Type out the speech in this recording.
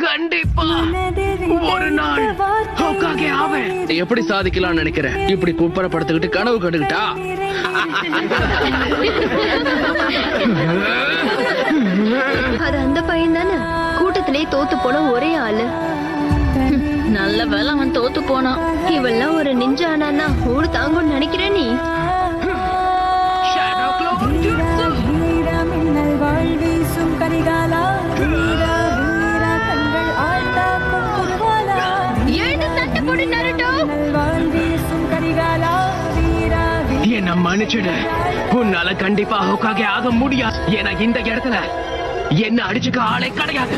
கண்டிப்பா ஒரு நாள் ஹோக்காகே ஆவேன். எப்படி சாதிக்கலாம்னு நினைக்கிறேன்? இப்படி குப்பரப்படுத்திக்கிட்டு கனவு கண்டுகிட்டா அது அந்த பையன் தானே கூட்டத்திலே தோத்து போன ஒரே ஆளு. நல்ல வேலை அவன் தோத்து போனான். இவெல்லாம் ஒரு நிஞ்சா ஆனா ஊடு தாங்கும்னு நினைக்கிற நீ? என்ன மன்னிச்சிடு. உன்னால கண்டிப்பா ஹோக்காகே ஆக முடியாது. ஏன்னா இந்த இடத்துல என்ன அடிச்சுக்க ஆளே கிடையாது.